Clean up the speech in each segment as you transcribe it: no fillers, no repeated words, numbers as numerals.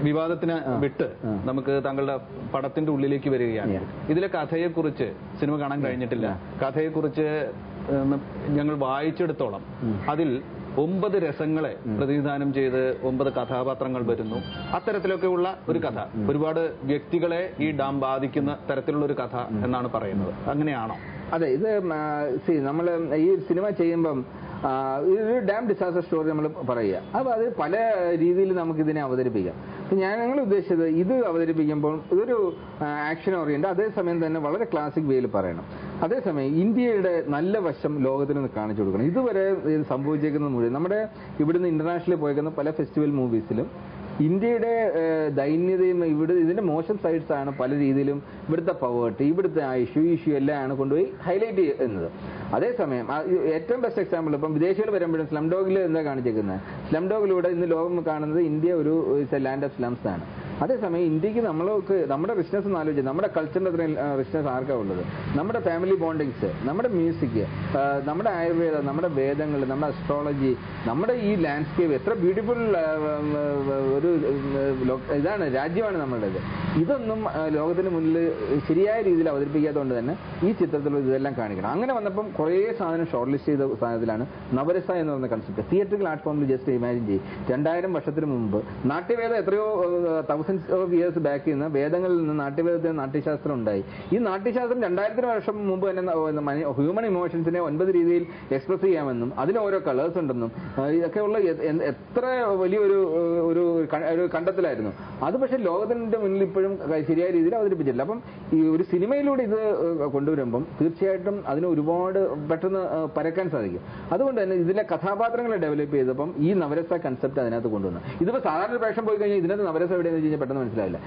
വിവാദത്തിന് വിട്ട് നമുക്ക് താങ്കളുടെ പടത്തിന്റെ ഉള്ളിലേക്ക് വരികയാണ്. ഇതിലെ കഥയെക്കുറിച്ച് സിനിമ കാണാൻ കഴിഞ്ഞിട്ടില്ല. കഥയെക്കുറിച്ച് ഞങ്ങൾ വായിച്ചെടുത്തോളം അതിൽ 9 രസങ്ങളെ പ്രതിനിധാനം ചെയ്ത് 9 കഥാപാത്രങ്ങൾ വരുന്നു. അത്തരത്തിലൊക്കെയുള്ള ഒരു കഥ, ഒരുപാട് വ്യക്തികളെ ഈ ഡാം ബാധിക്കുന്ന തരത്തിലുള്ള ഒരു കഥ എന്നാണ് പറയുന്നത്. അങ്ങനെയാണോ? അതെ, ഇത് നമ്മൾ ഈ സിനിമ ചെയ്യുമ്പം ഇതൊരു ഡാം ഡിസാസ്റ്റർ സ്റ്റോറി നമ്മൾ പറയുക. അപ്പോൾ അത് പല രീതിയിൽ നമുക്കിതിനെ അവതരിപ്പിക്കാം. ഞങ്ങൾ ഉദ്ദേശിച്ചത് ഇത് അവതരിപ്പിക്കുമ്പോൾ ഇതൊരു ആക്ഷൻ ഓറിയന്റ്, അതേസമയം തന്നെ വളരെ ക്ലാസിക് വേയിൽ പറയണം. അതേസമയം ഇന്ത്യയുടെ നല്ല വശം ലോകത്തിന് കാണിച്ചു കൊടുക്കണം. ഇതുവരെ സംഭവിച്ചേക്കുന്നത് മുഴുവൻ നമ്മുടെ ഇവിടുന്ന് ഇന്റർനാഷണലിൽ പോയേക്കുന്ന പല ഫെസ്റ്റിവൽ മൂവീസിലും ഇന്ത്യയുടെ ദൈന്യതയും ഇതിന്റെ മോശം സൈഡ്സ് ആണ് പല രീതിയിലും. ഇവിടുത്തെ പവേർട്ടി, ഇവിടുത്തെ ഇഷ്യൂ എല്ലാമാണ് കൊണ്ടുപോയി ഹൈലൈറ്റ് ചെയ്യുന്നത്. അതേസമയം ഏറ്റവും ബെസ്റ്റ് എക്സാമ്പിൾ ഇപ്പം വിദേശികൾ വരുമ്പോഴും സ്ലം ഡോഗിൽ എന്താ കാണിച്ചേക്കുന്നത്? സ്ലം ഡോഗിലൂടെ ഇന്ന് ലോകം കാണുന്നത് ഇന്ത്യ ഒരു ലാൻഡ് ഓഫ് സ്ലംസ് ആണ്. അതേസമയം ഇന്ത്യക്ക് നമ്മുടെ ബിസിനസ് എന്ന് ആലോചിച്ച് നമ്മുടെ കൾച്ചറിന്റെ അത്രയും ബിസിനസ് ആർക്കാ ഉള്ളത്? നമ്മുടെ ഫാമിലി ബോണ്ടിങ്സ്, നമ്മുടെ മ്യൂസിക്, നമ്മുടെ ആയുർവേദം, നമ്മുടെ വേദങ്ങൾ, നമ്മുടെ അസ്ട്രോളജി, നമ്മുടെ ഈ ലാൻഡ്സ്കേപ്പ് എത്ര ബ്യൂട്ടിഫുൾ ഒരു ഇതാണ്, രാജ്യമാണ് നമ്മുടേത്. ഇതൊന്നും ലോകത്തിന് മുന്നിൽ ശരിയായ രീതിയിൽ അവതരിപ്പിക്കാത്തതുകൊണ്ട് തന്നെ ഈ ചിത്രത്തിൽ ഇതെല്ലാം കാണിക്കണം. അങ്ങനെ വന്നപ്പം കുറേ സാധനം ഷോർട്ട് ലിസ്റ്റ് ചെയ്ത സാധനത്തിലാണ് നവരസ എന്ന് പറഞ്ഞ കൺസെപ്റ്റ്. തിയേറ്ററിക്കൽ ആർട്ട് ഫോമിൽ ജസ്റ്റ് ഇമാജിൻ ചെയ്യും. 2000 വർഷത്തിന് മുമ്പ് നാട്യവേദം എത്രയോ തൗസൻഡ്സ് ഓഫ് ഇയേഴ്സ് ബാക്ക് നിന്ന് വേദങ്ങളിൽ നിന്ന് നാട്യവേദത്തിന് നാട്യശാസ്ത്രം ഉണ്ടായി. ഈ നാട്യശാസ്ത്രം 2000 വർഷം മുമ്പ് തന്നെ ഹ്യൂമൻ ഇമോഷൻസിനെ 9 രീതിയിൽ എക്സ്പ്രസ് ചെയ്യാമെന്നും അതിന് ഓരോ കളേഴ്സ് ഉണ്ടെന്നും ഇതൊക്കെയുള്ള എത്ര വലിയൊരു ഒരു കണ്ടെത്തലായിരുന്നു അത്. പക്ഷെ ലോകത്തിന്റെ മുന്നിൽ ഇപ്പോഴും ശരിയായ രീതിയിൽ അവതരിപ്പിച്ചില്ല. അപ്പം ഈ ഒരു സിനിമയിലൂടെ ഇത് കൊണ്ടുവരുമ്പം തീർച്ചയായിട്ടും അതിന് ഒരുപാട് പെട്ടെന്ന് പരക്കാൻ സാധിക്കും. അതുകൊണ്ട് തന്നെ ഇതിലെ കഥാപാത്രങ്ങളെ ഡെവലപ്പ് ചെയ്തപ്പം ഈ നവരസ കൺസെപ്റ്റ് അതിനകത്ത് കൊണ്ടുവന്നു. ഇതിപ്പോൾ സാധാരണ പ്രേക്ഷകൻ പോയി കഴിഞ്ഞാൽ ഇതിനകത്ത് നവരസ എവിടെയെന്ന് വെച്ച് കഴിഞ്ഞാൽ പെട്ടെന്ന് മനസ്സിലാവില്ല.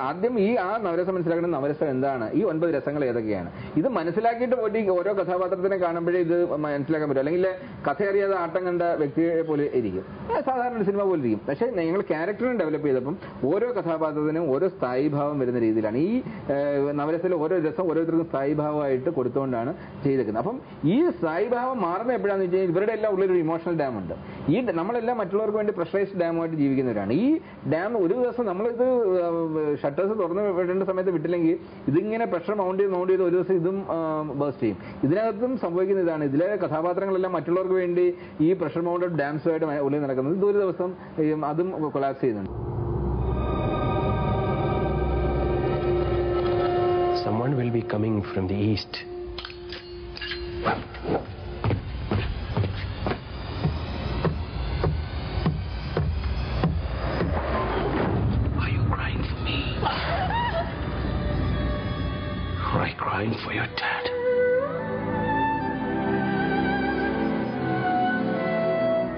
ആദ്യം ആ നവരസ മനസ്സിലാക്കണം. നവരസ എന്താണ്, ഈ 9 രസങ്ങൾ ഏതൊക്കെയാണ്, ഇത് മനസ്സിലാക്കിയിട്ട് പോയിട്ട് ഓരോ കഥാപാത്രത്തിനെ കാണുമ്പോഴേ ഇത് മനസ്സിലാക്കാൻ പറ്റും. അല്ലെങ്കിൽ കഥ അറിയാതെ ആട്ടം കണ്ട വ്യക്തിയെ പോലെ ഇരിക്കും, സാധാരണ ഒരു സിനിമ പോലെ ഇരിക്കും. പക്ഷേ ഞങ്ങൾ ക്യാരക്ടറിനെ ഡെവലപ്പ് ചെയ്തപ്പം ഓരോ കഥാപാത്രത്തിനും ഓരോ സ്ഥായിഭാവം വരുന്ന രീതിയിലാണ് ഈ നവരസയിൽ ഓരോ രസം ഓരോരുത്തർക്കും സ്ഥായിഭാവമായിട്ട് കൊടുത്തുകൊണ്ടാണ് ചെയ്തേക്കുന്നത്. അപ്പം ഈ സ്ഥായിഭാവം മാറുന്ന എപ്പോഴാണെന്ന് വെച്ച് കഴിഞ്ഞാൽ ഇവരുടെ എല്ലാം ഉള്ളൊരു ഇമോഷണൽ ഡാം ഉണ്ട്. ഈ നമ്മളെല്ലാം മറ്റുള്ളവർക്ക് വേണ്ടി പ്രഷറൈസ്ഡ് ഡാമുമായിട്ട് ജീവിക്കുന്നവരാണ്. ഈ ഡാം ഒരു ദിവസം നമ്മളിത് ഷട്ടേഴ്സ് തുറന്ന് വിടേണ്ട സമയത്ത് വിട്ടില്ലെങ്കിൽ ഇതിങ്ങനെ പ്രഷർ മൗണ്ട് ചെയ്ത് ഒരു ദിവസം ഇതും ബേസ്റ്റ് ചെയ്യും. ഇതിനകത്തും സംഭവിക്കുന്ന ഇതാണ്. ഇതിലെ കഥാപാത്രങ്ങളെല്ലാം മറ്റുള്ളവർക്ക് വേണ്ടി ഈ പ്രഷർ മൗണ്ടഡ് ഡാംസുമായിട്ട് ഉള്ളിൽ നടക്കുന്നത്. ഇതൊരു ദിവസം അതും കൊളാപ്സ് ചെയ്യുന്നുണ്ട്. Someone will be coming from the east. Are you crying for me? Or are you crying for your dad?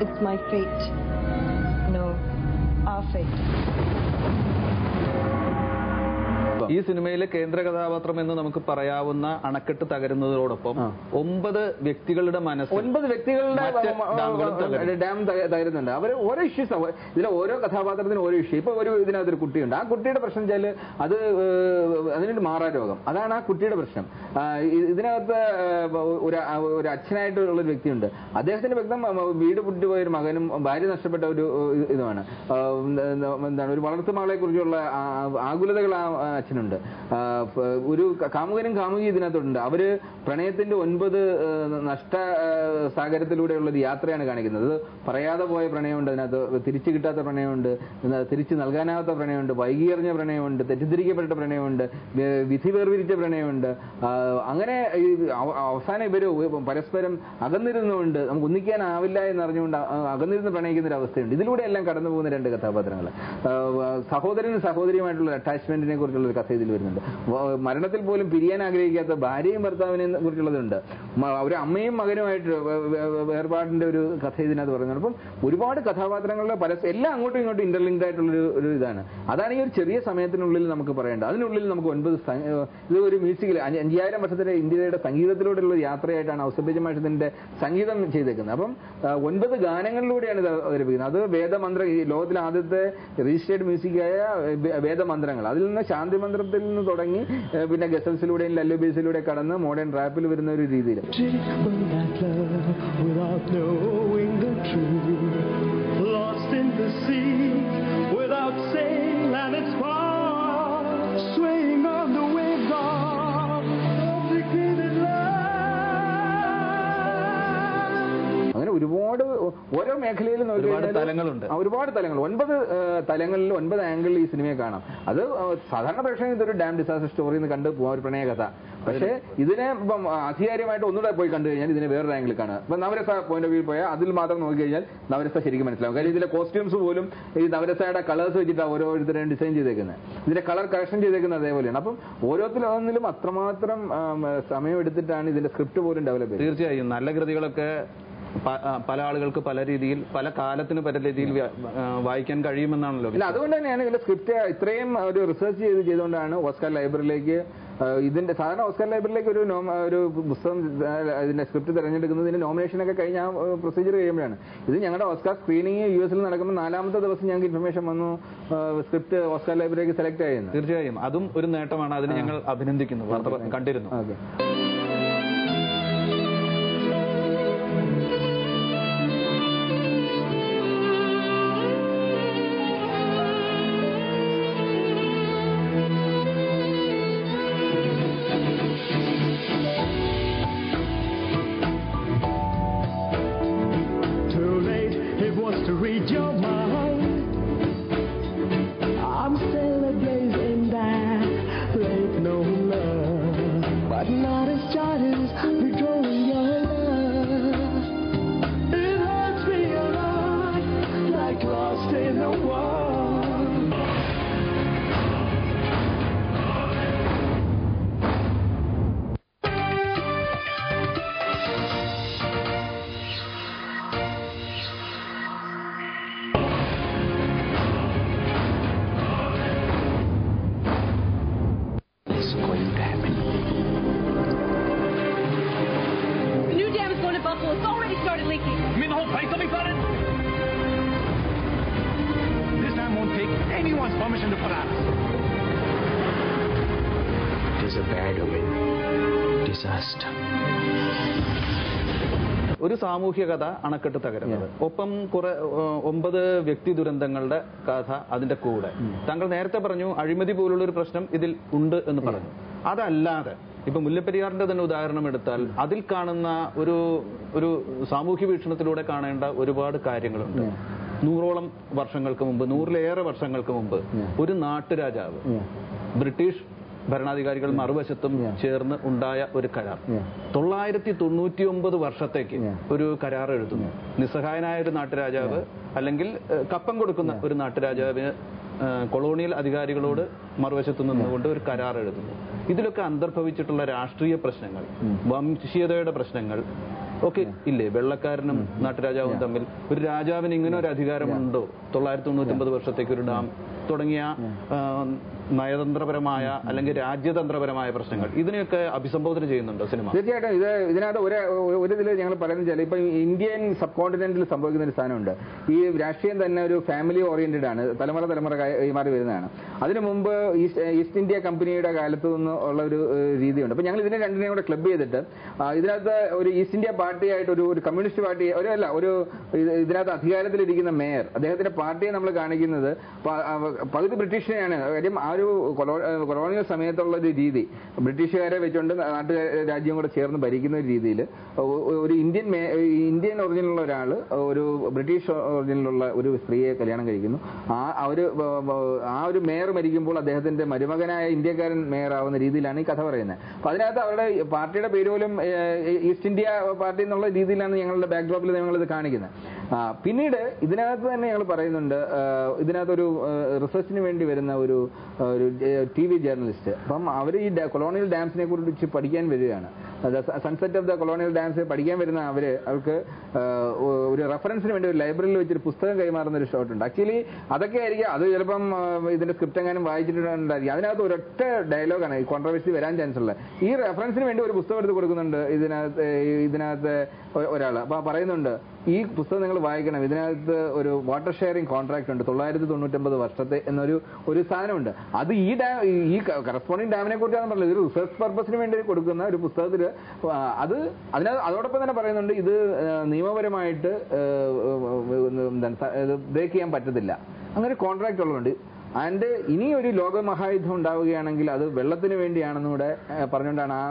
It's my fate. No, our fate. ഈ സിനിമയിലെ കേന്ദ്ര കഥാപാത്രം എന്ന് നമുക്ക് പറയാവുന്ന അണക്കെട്ട് തകരുന്നതോടൊപ്പം 9 വ്യക്തികളുടെ മനസ്സ് 9 വ്യക്തികളുടെ ഡാം തകരുന്നുണ്ട്. അവർ ഓരോ ഇഷ്യൂസ്, ഇതിലെ ഓരോ കഥാപാത്രത്തിനും ഓരോ ഇഷ്യൂ. ഇപ്പൊ ഇതിനകത്തൊരു കുട്ടിയുണ്ട്. ആ കുട്ടിയുടെ പ്രശ്നം വെച്ചാൽ അതിനൊരു മാറാരോഗം, അതാണ് ആ കുട്ടിയുടെ പ്രശ്നം. ഇതിനകത്ത് ഒരു അച്ഛനായിട്ടുള്ളൊരു വ്യക്തിയുണ്ട്. അദ്ദേഹത്തിന്റെ വ്യക്തം വീട് പൊട്ടിപ്പോയൊരു മകനും ഭാര്യ നഷ്ടപ്പെട്ട ഒരു ഇതുമാണ്. എന്താണ്, ഒരു വളർത്തുമകളെ കുറിച്ചുള്ള ആകുലതകൾ ആ അച്ഛനുണ്ട്. ഒരു കാമുകനും കാമുകി ഇതിനകത്തുണ്ട്. അവര് പ്രണയത്തിന്റെ 9 നഷ്ട സാഗരത്തിലൂടെയുള്ള ഒരു യാത്രയാണ് കാണിക്കുന്നത്. അത് പറയാതെ പോയ പ്രണയമുണ്ട്, അതിനകത്ത് തിരിച്ചു കിട്ടാത്ത പ്രണയമുണ്ട്, തിരിച്ചു നൽകാനാവാത്ത പ്രണയമുണ്ട്, വൈകിയറിഞ്ഞ പ്രണയമുണ്ട്, തെറ്റിദ്ധരിക്കപ്പെട്ട പ്രണയമുണ്ട്, വിധി വേർതിരിച്ച പ്രണയമുണ്ട്. അങ്ങനെ അവസാനം ഇവര് പരസ്പരം അകന്നിരുന്നുകൊണ്ട് നമുക്ക് ഒന്നിക്കാനാവില്ല എന്നറിഞ്ഞുകൊണ്ട് അകന്നിരുന്ന് പ്രണയിക്കുന്ന ഒരു അവസ്ഥയുണ്ട്. ഇതിലൂടെ എല്ലാം കടന്നു പോകുന്ന 2 കഥാപാത്രങ്ങൾ. സഹോദരനും സഹോദരിയുമായിട്ടുള്ള അറ്റാച്ച്മെന്റിനെ കുറിച്ചുള്ള ഒരു കഥ ഇതിൽ വരുന്നുണ്ട്. മരണത്തിൽ പോലും പിരിയാൻ ആഗ്രഹിക്കാത്ത ഭാര്യയും ഭർത്താവിനെ കുറിച്ചുള്ളതുണ്ട്. ഒരു അമ്മയും മകനുമായിട്ട് വേർപാടിന്റെ ഒരു കഥ ഇതിനകത്ത് പറയുന്നത്. അപ്പം ഒരുപാട് കഥാപാത്രങ്ങളുടെ എല്ലാം അങ്ങോട്ടും ഇങ്ങോട്ടും ഇന്റർലിങ്ക്ഡ് ആയിട്ടുള്ള ഒരു ഇതാണ്. അതാണ് ഈ ഒരു ചെറിയ സമയത്തിനുള്ളിൽ നമുക്ക് പറയേണ്ടത്. അതിനുള്ളിൽ നമുക്ക് 9 ഇത് ഒരു മ്യൂസിക്കിൽ 5000 വർഷത്തിന്റെ ഇന്ത്യയുടെ സംഗീതത്തിലൂടെയുള്ള യാത്രയായിട്ടാണ് ഔസേപ്പച്ചമാഷത്തിന്റെ സംഗീതം ചെയ്തേക്കുന്നത്. അപ്പം 9 ഗാനങ്ങളിലൂടെയാണ് ഇത് അവതരിപ്പിക്കുന്നത്. അത് വേദമന്ത്ര, ഈ ലോകത്തിലെ ആദ്യത്തെ രജിസ്റ്റേർഡ് മ്യൂസിക്കായ വേദമന്ത്രങ്ങൾ. അതിൽ നിന്ന് ശാന്തി മന്ത്രത്തിൽ നിന്ന് തുടങ്ങി പിന്നെ ഗസൽസിലൂടെയും ലല്ലുബീസിലൂടെ കടന്ന് മോഡേൺ റാപ്പിൽ വരുന്ന ഒരു രീതിയിൽ Lost in the sea without saying ഓരോ മേഖലയിലും നോക്കി ഒരുപാട് തലങ്ങൾ 9 തലങ്ങളിൽ 9 ആംഗിളിൽ ഈ സിനിമയെ കാണാം. അത് സാധാരണ പ്രേക്ഷകൻ ഇതൊരു ഡാം ഡിസാസ്റ്റർ സ്റ്റോറി എന്ന് കണ്ട് പോകാൻ ഒരു പ്രണയകഥ. പക്ഷേ ഇതിനെ ഇപ്പം അധികാരികമായിട്ട് ഒന്നുകൂടെ പോയി കണ്ടു കഴിഞ്ഞാൽ ഇതിനെ വേറൊരു ആംഗിളിൽ കാണുക. ഇപ്പം നവരസ പോയിന്റ് ഓഫ് വ്യൂ പോയാൽ അതിൽ മാത്രം നോക്കി കഴിഞ്ഞാൽ നവരസ ശരിക്കും മനസ്സിലാവും. കാര്യം ഇതിലെ കോസ്റ്റ്യൂംസ് പോലും ഈ നവരസയുടെ കളേഴ്സ് വെച്ചിട്ടാണ് ഓരോരുത്തരെയും ഡിസൈൻ ചെയ്തേക്കുന്നത്. ഇതിന്റെ കളർ കറക്ഷൻ ചെയ്തേക്കുന്നത് അതേപോലെയാണ്. അപ്പം ഓരോന്നിലും അത്രമാത്രം സമയം എടുത്തിട്ടാണ് ഇതിന്റെ സ്ക്രിപ്റ്റ് പോലും ഡെവലപ്പ് ചെയ്യുന്നത്. തീർച്ചയായും നല്ല കൃതികളൊക്കെ പല ആളുകൾക്ക് പല രീതിയിൽ പല കാലത്തിന് പല രീതിയിൽ വായിക്കാൻ കഴിയുമെന്നാണല്ലോ. ഇല്ല, അതുകൊണ്ട് തന്നെയാണ് ഇതിന്റെ സ്ക്രിപ്റ്റ് ഇത്രയും ഒരു റിസർച്ച് ചെയ്തുകൊണ്ടാണ് ഓസ്കാർ ലൈബ്രറിയിലേക്ക് ഇതിന്റെ സാധാരണ ഓസ്കാർ ലൈബ്രറിയിലേക്ക് ഒരു പുസ്തകം ഇതിന്റെ സ്ക്രിപ്റ്റ് തിരഞ്ഞെടുക്കുന്നതിന് നോമിനേഷനൊക്കെ കഴിഞ്ഞ പ്രൊസീജിയർ കഴിയുമ്പോഴാണ്. ഇത് ഞങ്ങളുടെ ഓസ്കാർ സ്ക്രീനിങ് US നടക്കുമ്പോൾ 4ാമത്തെ ദിവസം ഞങ്ങൾക്ക് ഇൻഫർമേഷൻ വന്നു സ്ക്രിപ്റ്റ് ഓസ്കാർ ലൈബ്രറിയിലേക്ക് സെലക്ട് ആയിരുന്നു. തീർച്ചയായും അതും ഒരു നേട്ടമാണ്. അതിന് ഞങ്ങൾ അഭിനന്ദിക്കുന്നു. വാർത്ത കണ്ടിരുന്നു. ഒരു സാമൂഹ്യ കഥ അണക്കെട്ട് തകരുന്നത്, ഒപ്പം 9 വ്യക്തി ദുരന്തങ്ങളുടെ കഥ അതിന്റെ കൂടെ. താങ്കൾ നേരത്തെ പറഞ്ഞു അഴിമതി പോലുള്ള ഒരു പ്രശ്നം ഇതിൽ ഉണ്ട് എന്ന് പറഞ്ഞു. അതല്ലാതെ ഇപ്പൊ മുല്ലപ്പെരിയാറിന്റെ തന്നെ ഉദാഹരണം എടുത്താൽ അതിൽ കാണുന്ന ഒരു സാമൂഹ്യ വീക്ഷണത്തിലൂടെ കാണേണ്ട ഒരുപാട് കാര്യങ്ങളുണ്ട്. 100ഓളം വർഷങ്ങൾക്ക് മുമ്പ്, 100ലേറെ വർഷങ്ങൾക്ക് മുമ്പ് ഒരു നാട്ടുരാജാവ് ബ്രിട്ടീഷ് ഭരണാധികാരികൾ മറുവശത്തും ചേർന്ന് ഉണ്ടായ ഒരു കരാർ 999 വർഷത്തേക്ക് ഒരു കരാർ എഴുതുന്നു. നിസ്സഹായനായ ഒരു നാട്ടുരാജാവ് അല്ലെങ്കിൽ കപ്പം കൊടുക്കുന്ന ഒരു നാട്ടുരാജാവിന് കൊളോണിയൽ അധികാരികളോട് മറുവശത്തു നിന്നുകൊണ്ട് ഒരു കരാർ എഴുതുന്നു. ഇതിലൊക്കെ അന്തർഭവിച്ചിട്ടുള്ള രാഷ്ട്രീയ പ്രശ്നങ്ങൾ, വംശീയതയുടെ പ്രശ്നങ്ങൾ ഒക്കെ ഇല്ലേ? വെള്ളക്കാരനും നാട്ടുരാജാവും തമ്മിൽ ഒരു രാജാവിന് ഇങ്ങനെ ഒരു അധികാരമുണ്ടോ? 999 വർഷത്തേക്ക് ഒരു ഡാം തുടങ്ങിയ നയതന്ത്രപരമായ അല്ലെങ്കിൽ രാജ്യതന്ത്രപരമായ പ്രശ്നങ്ങൾ ഇതിനെയൊക്കെ അഭിസംബോധന ചെയ്യുന്നുണ്ടോ സിനിമ? തീർച്ചയായിട്ടും. ഇതിനകത്ത് ഒരു ഇതിൽ ഞങ്ങൾ പറയുന്നത് ഇപ്പൊ ഇന്ത്യൻ സബ് കോണ്ടിനെന്റിൽ സംഭവിക്കുന്ന ഒരു സ്ഥാനമുണ്ട്. ഈ രാഷ്ട്രീയം തന്നെ ഒരു ഫാമിലി ഓറിയന്റഡ് ആണ്, തലമുറ കൈമാറി വരുന്നതാണ്. അതിനു മുമ്പ് ഈസ്റ്റ് ഇന്ത്യ കമ്പനിയുടെ കാലത്ത് നിന്ന് ഉള്ള ഒരു രീതിയുണ്ട്. അപ്പൊ ഞങ്ങൾ ഇതിനെ രണ്ടിനെയും കൂടെ ക്ലബ് ചെയ്തിട്ട് ഇതിനകത്ത് ഒരു ഈസ്റ്റ് ഇന്ത്യ പാർട്ടിയായിട്ട് ഒരു കമ്മ്യൂണിസ്റ്റ് പാർട്ടി ഇതിനകത്ത് അധികാരത്തിലിരിക്കുന്ന മേയർ, അദ്ദേഹത്തിന്റെ പാർട്ടിയെ നമ്മൾ കാണിക്കുന്നത് പകുതി ബ്രിട്ടീഷിനെയാണ്. കാര്യം ആ ഒരു കൊളോണിയൽ സമയത്തുള്ള ഒരു രീതി, ബ്രിട്ടീഷുകാരെ വെച്ചുകൊണ്ട് രാജ്യം കൂടെ ചേർന്ന് ഭരിക്കുന്ന ഒരു രീതിയിൽ ഒരു ഇന്ത്യൻ ഒറിജിനുള്ള ഒരാൾ ഒരു ബ്രിട്ടീഷ് ഒറിജിനിലുള്ള ഒരു സ്ത്രീയെ കല്യാണം കഴിക്കുന്നു. ആ ഒരു മേയർ മരിക്കുമ്പോൾ അദ്ദേഹത്തിന്റെ മരുമകനായ ഇന്ത്യക്കാരൻ മേയർ ആവുന്ന രീതിയിലാണ് ഈ കഥ പറയുന്നത്. അപ്പൊ അതിനകത്ത് അവരുടെ പാർട്ടിയുടെ പേര് പോലും ഈസ്റ്റ് ഇന്ത്യ പാർട്ടി എന്നുള്ള രീതിയിലാണ് ഞങ്ങളുടെ ബാക്ക്ഡ്രോപ്പിൽ ഞങ്ങളിത് കാണിക്കുന്നത്. പിന്നീട് ഇതിനകത്ത് തന്നെ ഞങ്ങൾ പറയുന്നുണ്ട്, ഇതിനകത്തൊരു റിസർച്ചിന് വേണ്ടി വരുന്ന ഒരു TV ജേർണലിസ്റ്റ്. അപ്പം അവർ ഈ കൊളോണിയൽ ഡാംസിനെ കുറിച്ച് പഠിക്കാൻ വരികയാണ്. Sunset of the colonial dams പഠിക്കാൻ വരുന്ന അവർക്ക് ഒരു റെഫറൻസിന് വേണ്ടി ഒരു ലൈബ്രറിയിൽ വെച്ചൊരു പുസ്തകം കൈമാറുന്ന ഒരു ഷോട്ടുണ്ട്. ആക്ച്വലി അതൊക്കെ ആയിരിക്കും, അത് ചിലപ്പം ഇതിന്റെ സ്ക്രിപ്റ്റ് എങ്ങാനും വായിച്ചിട്ടുണ്ടായിരിക്കും. അതിനകത്ത് ഒരൊറ്റ ഡയലോഗാണ് ഈ കോൺട്രവേഴ്സി വരാൻ ചാൻസ് ഉള്ളത്. ഈ റെഫറൻസിന് വേണ്ടി ഒരു പുസ്തകം എടുത്ത് കൊടുക്കുന്നുണ്ട് ഇതിനകത്ത് ഒരാൾ. അപ്പൊ പറയുന്നുണ്ട് ഈ പുസ്തകം നിങ്ങൾ വായിക്കണം, ഇതിനകത്ത് ഒരു വാട്ടർ ഷെയറിംഗ് കോൺട്രാക്ട് ഉണ്ട് 999 വർഷത്തെ എന്നൊരു സാധനമുണ്ട്. അത് ഈ കറസ്പോണ്ടിങ് ഡാമിനെ കുറിച്ചാണ് പറഞ്ഞത്. ഒരു റിസർച്ച് പർപ്പസിന് വേണ്ടി കൊടുക്കുന്ന ഒരു പുസ്തകത്തിൽ അതോടൊപ്പം തന്നെ പറയുന്നുണ്ട് ഇത് നിയമപരമായിട്ട് ബ്രേക്ക് ചെയ്യാൻ പറ്റത്തില്ല, അങ്ങനെ ഒരു കോൺട്രാക്ട് ഉള്ളതുകൊണ്ട്. ആൻഡ് ഇനി ഒരു ലോകമഹായുദ്ധം ഉണ്ടാവുകയാണെങ്കിൽ അത് വെള്ളത്തിന് വേണ്ടിയാണെന്നും കൂടെ പറഞ്ഞുകൊണ്ടാണ് ആ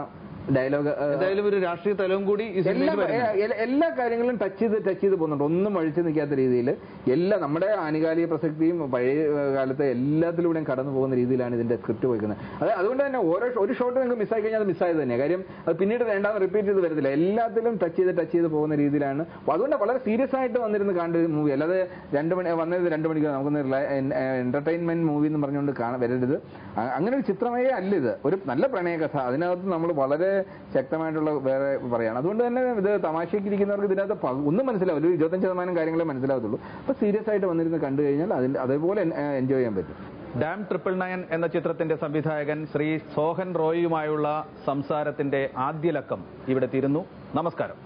ഡയലോഗ് എന്തായാലും ഒരു രാഷ്ട്രീയ തലവും കൂടി ഈ സിനിമയിൽ വരുന്നുണ്ട്. എല്ലാ കാര്യങ്ങളും ടച്ച് ചെയ്ത് പോകുന്നുണ്ട്. ഒന്നും വഴിച്ചു നിൽക്കാത്ത രീതിയിൽ എല്ലാ നമ്മുടെ ആനുകാലിക പ്രസക്തിയും പഴയ കാലത്തെ എല്ലാത്തിലൂടെയും കടന്നു പോകുന്ന രീതിയിലാണ് ഇതിന്റെ സ്ക്രിപ്റ്റ് പോയിക്കുന്നത്. അതുകൊണ്ട് തന്നെ ഒരു ഷോട്ട് നിങ്ങൾക്ക് മിസ്സായി കഴിഞ്ഞാൽ അത് മിസ്സായത് തന്നെയാണ്. കാര്യം അത് പിന്നീട് രണ്ടാമത് റിപ്പീറ്റ് ചെയ്ത് വരത്തില്ല. എല്ലാത്തിലും ടച്ച് ചെയ്ത് പോകുന്ന രീതിയിലാണ്. അതുകൊണ്ട് വളരെ സീരിയസ് ആയിട്ട് വന്നിരുന്ന് കാണേണ്ട ഒരു മൂവി. അല്ലാതെ 2 മണിക്ക് നമുക്കൊന്ന് എന്റർടൈൻമെന്റ് മൂവി എന്ന് പറഞ്ഞുകൊണ്ട് വരരുത്. അങ്ങനെ ഒരു ചിത്രമേ അല്ല ഇത്. ഒരു നല്ല പ്രണയകഥ. അതിനകത്ത് നമ്മൾ വളരെ ശക്തമായിട്ടുള്ള വേറെ പറയാണ്. അതുകൊണ്ട് തന്നെ ഇത് തമാശയ്ക്ക് ഇരിക്കുന്നവർക്ക് ഇതിനകത്ത് ഒന്നും മനസ്സിലാവില്ല. ഒരു 25% കാര്യങ്ങളെ മനസ്സിലാവത്തുള്ളൂ. അപ്പൊ സീരിയസ് ആയിട്ട് വന്നിരുന്ന് കണ്ടു കഴിഞ്ഞാൽ അതേപോലെ എൻജോയ് ചെയ്യാൻ പറ്റും. ഡാം 999 എന്ന ചിത്രത്തിന്റെ സംവിധായകൻ ശ്രീ സോഹൻ റോയിയുമായുള്ള സംസാരത്തിന്റെ ആദ്യ ലക്കം ഇവിടെ തീരുന്നു. നമസ്കാരം.